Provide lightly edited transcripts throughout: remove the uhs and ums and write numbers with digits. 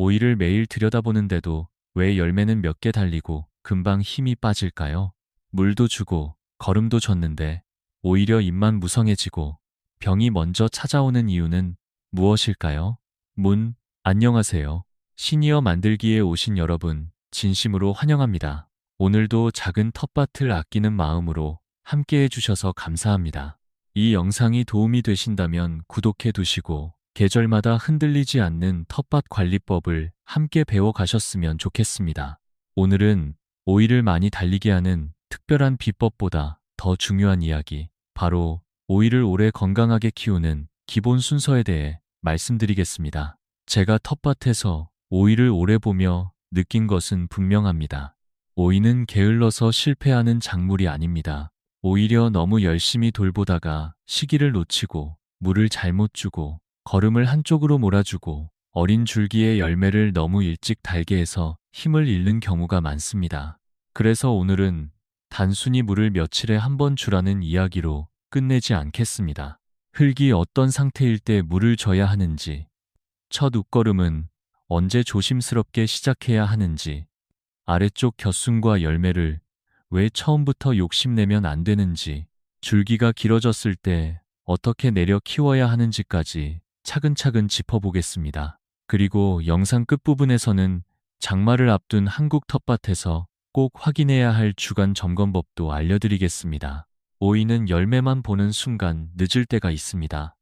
오이를 매일 들여다보는데도 왜 열매는 몇 개 달리고 금방 힘이 빠질까요? 물도 주고 거름도 줬는데 오히려 잎만 무성해지고 병이 먼저 찾아오는 이유는 무엇일까요? 안녕하세요. 시니어 만들기에 오신 여러분, 진심으로 환영합니다. 오늘도 작은 텃밭을 아끼는 마음으로 함께 해주셔서 감사합니다. 이 영상이 도움이 되신다면 구독해 두시고 계절마다 흔들리지 않는 텃밭 관리법을 함께 배워가셨으면 좋겠습니다. 오늘은 오이를 많이 달리게 하는 특별한 비법보다 더 중요한 이야기, 바로 오이를 오래 건강하게 키우는 기본 순서에 대해 말씀드리겠습니다. 제가 텃밭에서 오이를 오래 보며 느낀 것은 분명합니다. 오이는 게을러서 실패하는 작물이 아닙니다. 오히려 너무 열심히 돌보다가 시기를 놓치고 물을 잘못 주고 거름을 한쪽으로 몰아주고 어린 줄기에 열매를 너무 일찍 달게 해서 힘을 잃는 경우가 많습니다. 그래서 오늘은 단순히 물을 며칠에 한 번 주라는 이야기로 끝내지 않겠습니다. 흙이 어떤 상태일 때 물을 줘야 하는지, 첫 웃걸음은 언제 조심스럽게 시작해야 하는지, 아래쪽 겨순과 열매를 왜 처음부터 욕심내면 안 되는지, 줄기가 길어졌을 때 어떻게 내려 키워야 하는지까지 차근차근 짚어보겠습니다. 그리고 영상 끝부분에서는 장마를 앞둔 한국 텃밭에서 꼭 확인해야 할 주간 점검법도 알려드리겠습니다. 오이는 열매만 보는 순간 늦을 때가 있습니다.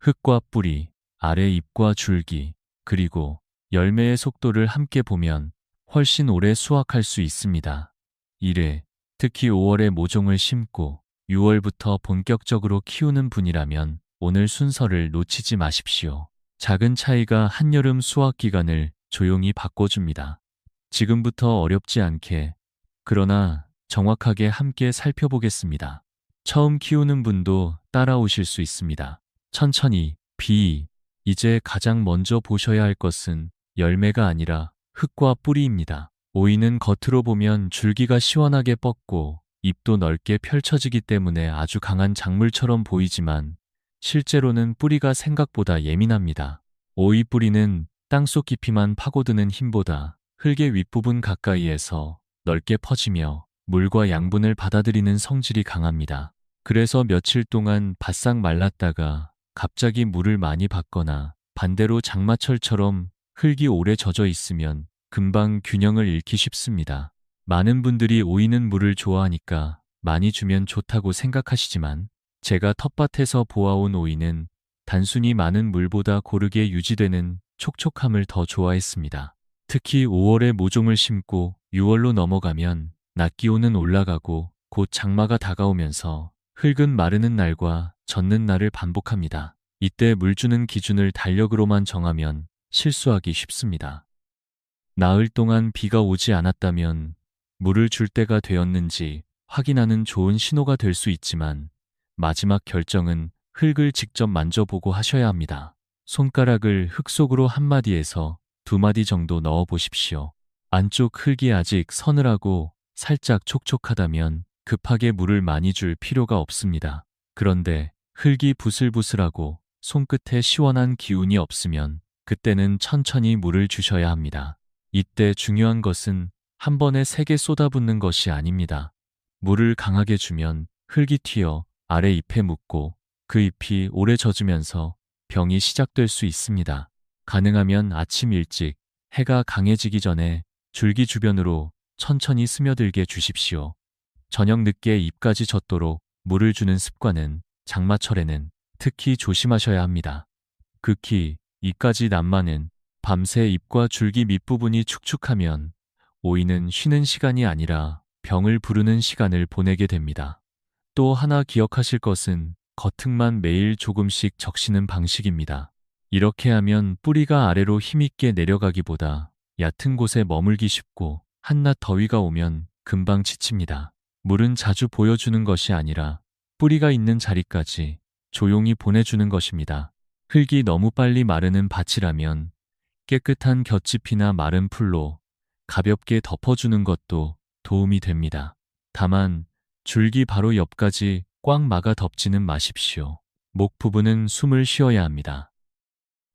흙과 뿌리, 아래 잎과 줄기, 그리고 열매의 속도를 함께 보면 훨씬 오래 수확할 수 있습니다. 1회, 특히 5월에 모종을 심고 6월부터 본격적으로 키우는 분이라면 오늘 순서를 놓치지 마십시오. 작은 차이가 한여름 수확 기간을 조용히 바꿔줍니다. 지금부터 어렵지 않게, 그러나 정확하게 함께 살펴보겠습니다. 처음 키우는 분도 따라오실 수 있습니다. 천천히, 이제 가장 먼저 보셔야 할 것은 열매가 아니라 흙과 뿌리입니다. 오이는 겉으로 보면 줄기가 시원하게 뻗고 잎도 넓게 펼쳐지기 때문에 아주 강한 작물처럼 보이지만 실제로는 뿌리가 생각보다 예민합니다. 오이 뿌리는 땅속 깊이만 파고드는 힘보다 흙의 윗부분 가까이에서 넓게 퍼지며 물과 양분을 받아들이는 성질이 강합니다. 그래서 며칠 동안 바싹 말랐다가 갑자기 물을 많이 받거나 반대로 장마철처럼 흙이 오래 젖어 있으면 금방 균형을 잃기 쉽습니다. 많은 분들이 오이는 물을 좋아하니까 많이 주면 좋다고 생각하시지만 제가 텃밭에서 보아온 오이는 단순히 많은 물보다 고르게 유지되는 촉촉함을 더 좋아했습니다. 특히 5월에 모종을 심고 6월로 넘어가면 낮기온은 올라가고 곧 장마가 다가오면서 흙은 마르는 날과 젖는 날을 반복합니다. 이때 물 주는 기준을 달력으로만 정하면 실수하기 쉽습니다. 나흘 동안 비가 오지 않았다면 물을 줄 때가 되었는지 확인하는 좋은 신호가 될 수 있지만 마지막 결정은 흙을 직접 만져보고 하셔야 합니다. 손가락을 흙 속으로 한 마디에서 두 마디 정도 넣어 보십시오. 안쪽 흙이 아직 서늘하고 살짝 촉촉하다면 급하게 물을 많이 줄 필요가 없습니다. 그런데 흙이 부슬부슬하고 손끝에 시원한 기운이 없으면 그때는 천천히 물을 주셔야 합니다. 이때 중요한 것은 한 번에 세게 쏟아붓는 것이 아닙니다. 물을 강하게 주면 흙이 튀어 아래 잎에 묻고 그 잎이 오래 젖으면서 병이 시작될 수 있습니다. 가능하면 아침 일찍 해가 강해지기 전에 줄기 주변으로 천천히 스며들게 주십시오. 저녁 늦게 잎까지 젖도록 물을 주는 습관은 장마철에는 특히 조심하셔야 합니다. 극히 잎까지 남만은 밤새 잎과 줄기 밑부분이 축축하면 오이는 쉬는 시간이 아니라 병을 부르는 시간을 보내게 됩니다. 또 하나 기억하실 것은 겉흙만 매일 조금씩 적시는 방식입니다. 이렇게 하면 뿌리가 아래로 힘있게 내려가기보다 얕은 곳에 머물기 쉽고 한낮 더위가 오면 금방 지칩니다. 물은 자주 보여주는 것이 아니라 뿌리가 있는 자리까지 조용히 보내주는 것입니다. 흙이 너무 빨리 마르는 밭이라면 깨끗한 볏짚이나 마른 풀로 가볍게 덮어주는 것도 도움이 됩니다. 다만 줄기 바로 옆까지 꽉 막아 덮지는 마십시오. 목 부분은 숨을 쉬어야 합니다.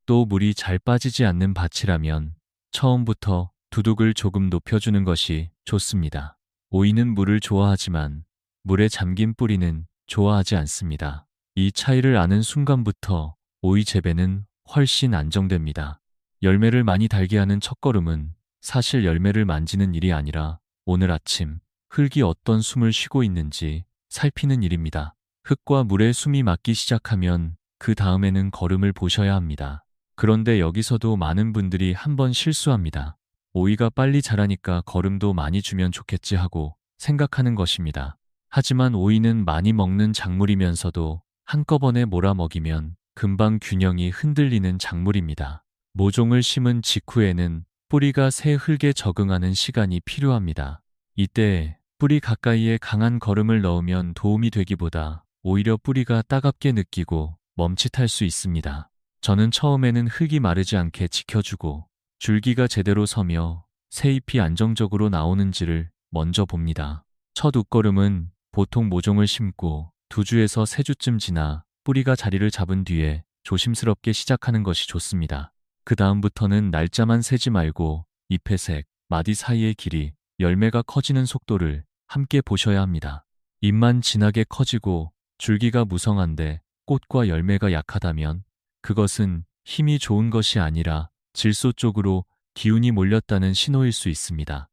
또 물이 잘 빠지지 않는 밭이라면 처음부터 두둑을 조금 높여주는 것이 좋습니다. 오이는 물을 좋아하지만 물에 잠긴 뿌리는 좋아하지 않습니다. 이 차이를 아는 순간부터 오이 재배는 훨씬 안정됩니다. 열매를 많이 달게 하는 첫걸음은 사실 열매를 만지는 일이 아니라 오늘 아침 흙이 어떤 숨을 쉬고 있는지 살피는 일입니다. 흙과 물에 숨이 맞기 시작하면 그 다음에는 걸음을 보셔야 합니다. 그런데 여기서도 많은 분들이 한 번 실수합니다. 오이가 빨리 자라니까 걸음도 많이 주면 좋겠지 하고 생각하는 것입니다. 하지만 오이는 많이 먹는 작물이면서도 한꺼번에 몰아먹이면 금방 균형이 흔들리는 작물입니다. 모종을 심은 직후에는 뿌리가 새 흙에 적응하는 시간이 필요합니다. 이때 뿌리 가까이에 강한 걸음을 넣으면 도움이 되기보다 오히려 뿌리가 따갑게 느끼고 멈칫할 수 있습니다. 저는 처음에는 흙이 마르지 않게 지켜주고 줄기가 제대로 서며 새잎이 안정적으로 나오는지를 먼저 봅니다. 첫 웃걸음은 보통 모종을 심고 2주에서 3주쯤 지나 뿌리가 자리를 잡은 뒤에 조심스럽게 시작하는 것이 좋습니다. 그 다음부터는 날짜만 세지 말고 잎의 색, 마디 사이의 길이, 열매가 커지는 속도를 함께 보셔야 합니다. 잎만 진하게 커지고 줄기가 무성한데 꽃과 열매가 약하다면 그것은 힘이 좋은 것이 아니라 질소 쪽으로 기운이 몰렸다는 신호일 수 있습니다.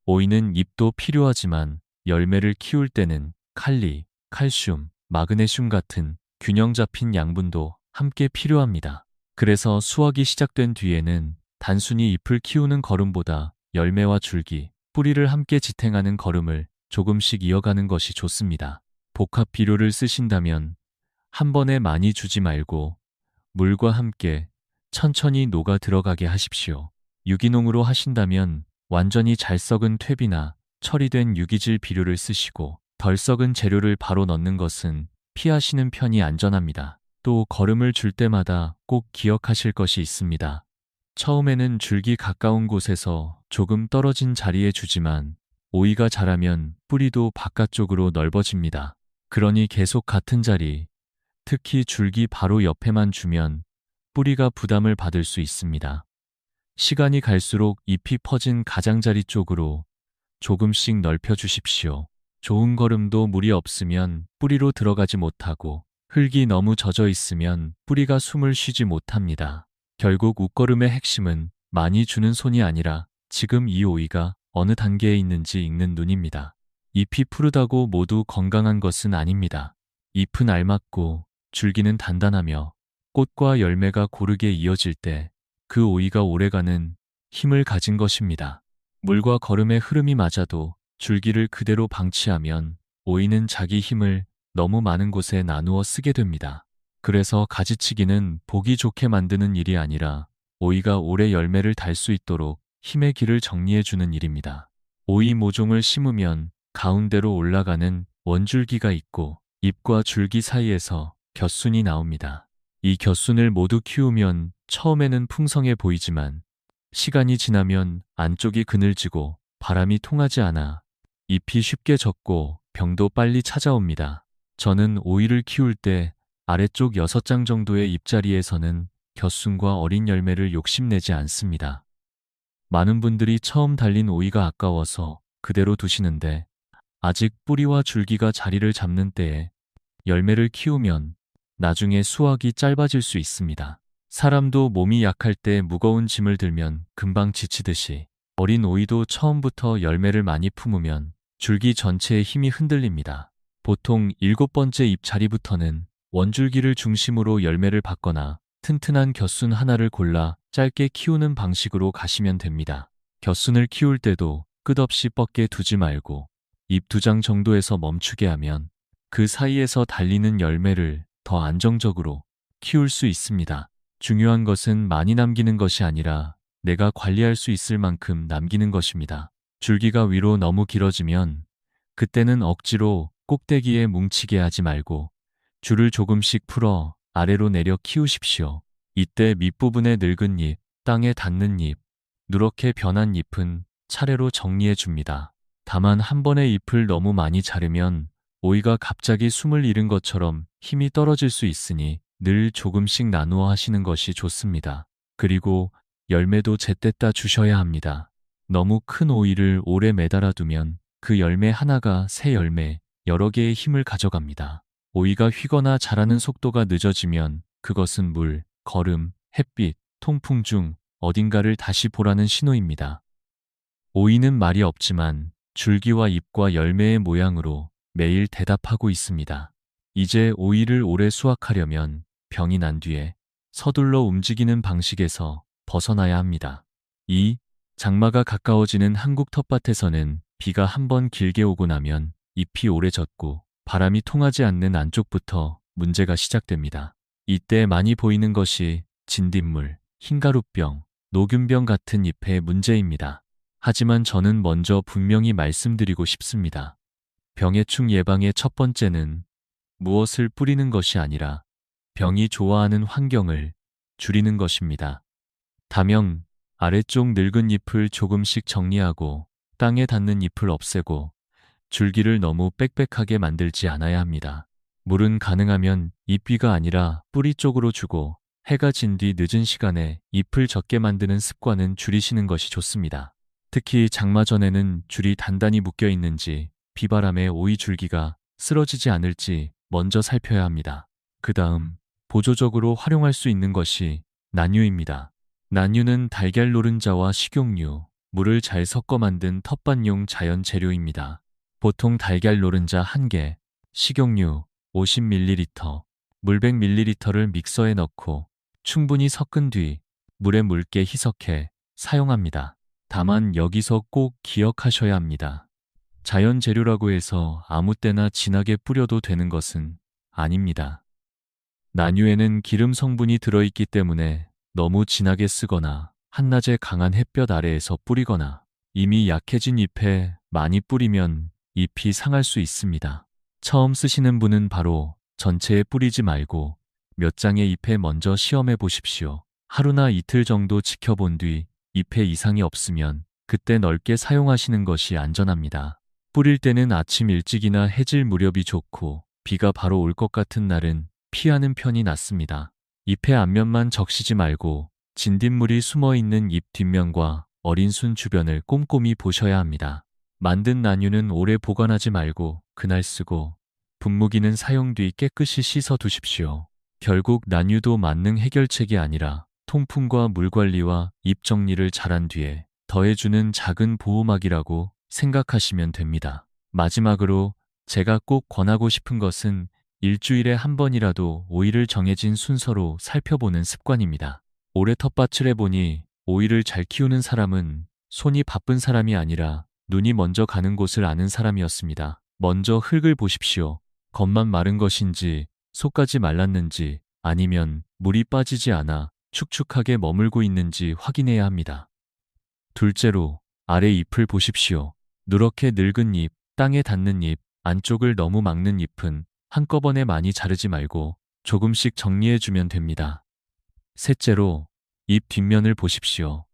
오이는 잎도 필요하지만 열매를 키울 때는 칼리, 칼슘, 마그네슘 같은 균형 잡힌 양분도 함께 필요합니다. 그래서 수확이 시작된 뒤에는 단순히 잎을 키우는 걸음보다 열매와 줄기, 뿌리를 함께 지탱하는 걸음을 조금씩 이어가는 것이 좋습니다. 복합 비료를 쓰신다면 한 번에 많이 주지 말고 물과 함께 천천히 녹아 들어가게 하십시오. 유기농으로 하신다면 완전히 잘 썩은 퇴비나 처리된 유기질 비료를 쓰시고 덜 썩은 재료를 바로 넣는 것은 피하시는 편이 안전합니다. 또 걸음을 줄 때마다 꼭 기억하실 것이 있습니다. 처음에는 줄기 가까운 곳에서 조금 떨어진 자리에 주지만 오이가 자라면 뿌리도 바깥쪽으로 넓어집니다. 그러니 계속 같은 자리, 특히 줄기 바로 옆에만 주면 뿌리가 부담을 받을 수 있습니다. 시간이 갈수록 잎이 퍼진 가장자리 쪽으로 조금씩 넓혀 주십시오. 좋은 걸음도 물이 없으면 뿌리로 들어가지 못하고 흙이 너무 젖어 있으면 뿌리가 숨을 쉬지 못합니다. 결국 웃걸음의 핵심은 많이 주는 손이 아니라 지금 이 오이가 어느 단계에 있는지 읽는 눈입니다. 잎이 푸르다고 모두 건강한 것은 아닙니다. 잎은 알맞고 줄기는 단단하며 꽃과 열매가 고르게 이어질 때 그 오이가 오래가는 힘을 가진 것입니다. 물과 걸음의 흐름이 맞아도 줄기를 그대로 방치하면 오이는 자기 힘을 너무 많은 곳에 나누어 쓰게 됩니다. 그래서 가지치기는 보기 좋게 만드는 일이 아니라 오이가 오래 열매를 달 수 있도록 힘의 길을 정리해주는 일입니다. 오이 모종을 심으면 가운데로 올라가는 원줄기가 있고 잎과 줄기 사이에서 곁순이 나옵니다. 이 곁순을 모두 키우면 처음에는 풍성해 보이지만 시간이 지나면 안쪽이 그늘지고 바람이 통하지 않아 잎이 쉽게 젖고 병도 빨리 찾아옵니다. 저는 오이를 키울 때 아래쪽 6장 정도의 잎자리에서는 곁순과 어린 열매를 욕심내지 않습니다. 많은 분들이 처음 달린 오이가 아까워서 그대로 두시는데 아직 뿌리와 줄기가 자리를 잡는 때에 열매를 키우면 나중에 수확이 짧아질 수 있습니다. 사람도 몸이 약할 때 무거운 짐을 들면 금방 지치듯이 어린 오이도 처음부터 열매를 많이 품으면 줄기 전체의 힘이 흔들립니다. 보통 7번째 잎 자리부터는 원줄기를 중심으로 열매를 받거나 튼튼한 곁순 하나를 골라 짧게 키우는 방식으로 가시면 됩니다. 곁순을 키울 때도 끝없이 뻗게 두지 말고 잎 2장 정도에서 멈추게 하면 그 사이에서 달리는 열매를 더 안정적으로 키울 수 있습니다. 중요한 것은 많이 남기는 것이 아니라 내가 관리할 수 있을 만큼 남기는 것입니다. 줄기가 위로 너무 길어지면 그때는 억지로 꼭대기에 뭉치게 하지 말고 줄을 조금씩 풀어 아래로 내려 키우십시오. 이때 밑부분의 늙은 잎, 땅에 닿는 잎, 누렇게 변한 잎은 차례로 정리해 줍니다. 다만 한 번에 잎을 너무 많이 자르면 오이가 갑자기 숨을 잃은 것처럼 힘이 떨어질 수 있으니 늘 조금씩 나누어 하시는 것이 좋습니다. 그리고 열매도 제때 따 주셔야 합니다. 너무 큰 오이를 오래 매달아 두면 그 열매 하나가 새 열매 여러 개의 힘을 가져갑니다. 오이가 휘거나 자라는 속도가 늦어지면 그것은 물, 거름, 햇빛, 통풍 중 어딘가를 다시 보라는 신호입니다. 오이는 말이 없지만 줄기와 잎과 열매의 모양으로 매일 대답하고 있습니다. 이제 오이를 오래 수확하려면 병이 난 뒤에 서둘러 움직이는 방식에서 벗어나야 합니다. 장마가 가까워지는 한국 텃밭에서는 비가 한번 길게 오고 나면 잎이 오래 젖고 바람이 통하지 않는 안쪽부터 문제가 시작됩니다. 이때 많이 보이는 것이 진딧물, 흰가루병, 노균병 같은 잎의 문제입니다. 하지만 저는 먼저 분명히 말씀드리고 싶습니다. 병해충 예방의 첫 번째는 무엇을 뿌리는 것이 아니라 병이 좋아하는 환경을 줄이는 것입니다. 다명, 아래쪽 늙은 잎을 조금씩 정리하고 땅에 닿는 잎을 없애고 줄기를 너무 빽빽하게 만들지 않아야 합니다. 물은 가능하면 잎위가 아니라 뿌리 쪽으로 주고 해가 진 뒤 늦은 시간에 잎을 적게 만드는 습관은 줄이시는 것이 좋습니다. 특히 장마 전에는 줄이 단단히 묶여 있는지 비바람에 오이 줄기가 쓰러지지 않을지 먼저 살펴야 합니다. 그 다음 보조적으로 활용할 수 있는 것이 난유입니다. 난유는 달걀 노른자와 식용유, 물을 잘 섞어 만든 텃밭용 자연 재료입니다. 보통 달걀 노른자 1개, 식용유 50ml, 물 100ml를 믹서에 넣고 충분히 섞은 뒤 물에 묽게 희석해 사용합니다. 다만 여기서 꼭 기억하셔야 합니다. 자연 재료라고 해서 아무 때나 진하게 뿌려도 되는 것은 아닙니다. 난유에는 기름 성분이 들어있기 때문에 너무 진하게 쓰거나 한낮에 강한 햇볕 아래에서 뿌리거나 이미 약해진 잎에 많이 뿌리면 잎이 상할 수 있습니다. 처음 쓰시는 분은 바로 전체에 뿌리지 말고 몇 장의 잎에 먼저 시험해 보십시오. 하루나 이틀 정도 지켜본 뒤 잎에 이상이 없으면 그때 넓게 사용하시는 것이 안전합니다. 뿌릴 때는 아침 일찍이나 해질 무렵이 좋고 비가 바로 올 것 같은 날은 피하는 편이 낫습니다. 잎의 앞면만 적시지 말고 진딧물이 숨어있는 잎 뒷면과 어린 순 주변을 꼼꼼히 보셔야 합니다. 만든 난유는 오래 보관하지 말고 그날 쓰고 분무기는 사용 뒤 깨끗이 씻어 두십시오. 결국 난유도 만능 해결책이 아니라 통풍과 물 관리와 잎 정리를 잘한 뒤에 더해주는 작은 보호막이라고 생각하시면 됩니다. 마지막으로 제가 꼭 권하고 싶은 것은 일주일에 한 번이라도 오이를 정해진 순서로 살펴보는 습관입니다. 올해 텃밭을 해보니 오이를 잘 키우는 사람은 손이 바쁜 사람이 아니라 눈이 먼저 가는 곳을 아는 사람이었습니다. 먼저 흙을 보십시오. 겉만 마른 것인지 속까지 말랐는지 아니면 물이 빠지지 않아 축축하게 머물고 있는지 확인해야 합니다. 둘째로 아래 잎을 보십시오. 누렇게 늙은 잎, 땅에 닿는 잎, 안쪽을 너무 막는 잎은 한꺼번에 많이 자르지 말고 조금씩 정리해주면 됩니다. 셋째로 잎 뒷면을 보십시오.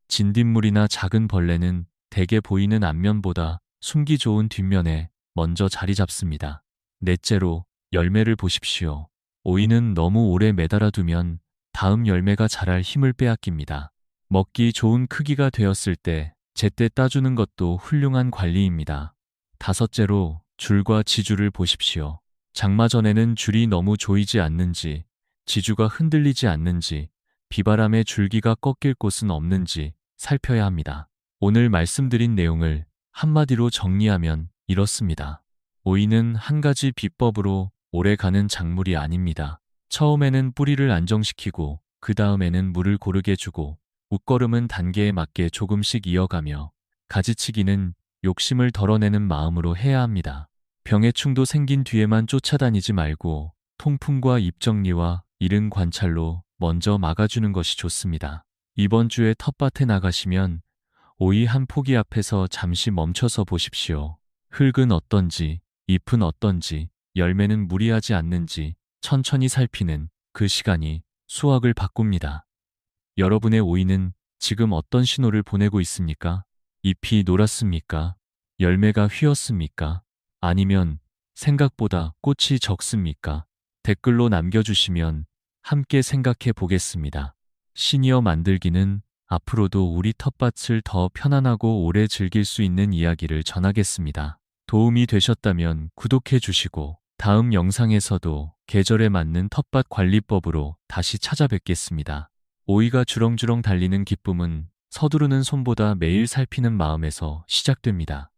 진딧물이나 작은 벌레는 대개 보이는 앞면보다 숨기 좋은 뒷면에 먼저 자리 잡습니다. 넷째로 열매를 보십시오. 오이는 너무 오래 매달아 두면 다음 열매가 자랄 힘을 빼앗깁니다. 먹기 좋은 크기가 되었을 때 제때 따주는 것도 훌륭한 관리입니다. 다섯째로 줄과 지주를 보십시오. 장마 전에는 줄이 너무 조이지 않는지, 지주가 흔들리지 않는지, 비바람에 줄기가 꺾일 곳은 없는지 살펴야 합니다. 오늘 말씀드린 내용을 한마디로 정리하면 이렇습니다. 오이는 한 가지 비법으로 오래가는 작물이 아닙니다. 처음에는 뿌리를 안정시키고 그 다음에는 물을 고르게 주고 웃거름은 단계에 맞게 조금씩 이어가며 가지치기는 욕심을 덜어내는 마음으로 해야 합니다. 병해충도 생긴 뒤에만 쫓아다니지 말고 통풍과 잎 정리와 이른 관찰로 먼저 막아주는 것이 좋습니다. 이번 주에 텃밭에 나가시면 오이 한 포기 앞에서 잠시 멈춰서 보십시오. 흙은 어떤지, 잎은 어떤지, 열매는 무리하지 않는지 천천히 살피는 그 시간이 수확을 바꿉니다. 여러분의 오이는 지금 어떤 신호를 보내고 있습니까? 잎이 노랗습니까? 열매가 휘었습니까? 아니면 생각보다 꽃이 적습니까? 댓글로 남겨주시면 함께 생각해 보겠습니다. 시니어 만들기는 앞으로도 우리 텃밭을 더 편안하고 오래 즐길 수 있는 이야기를 전하겠습니다. 도움이 되셨다면 구독해 주시고 다음 영상에서도 계절에 맞는 텃밭 관리법으로 다시 찾아뵙겠습니다. 오이가 주렁주렁 달리는 기쁨은 서두르는 손보다 매일 살피는 마음에서 시작됩니다.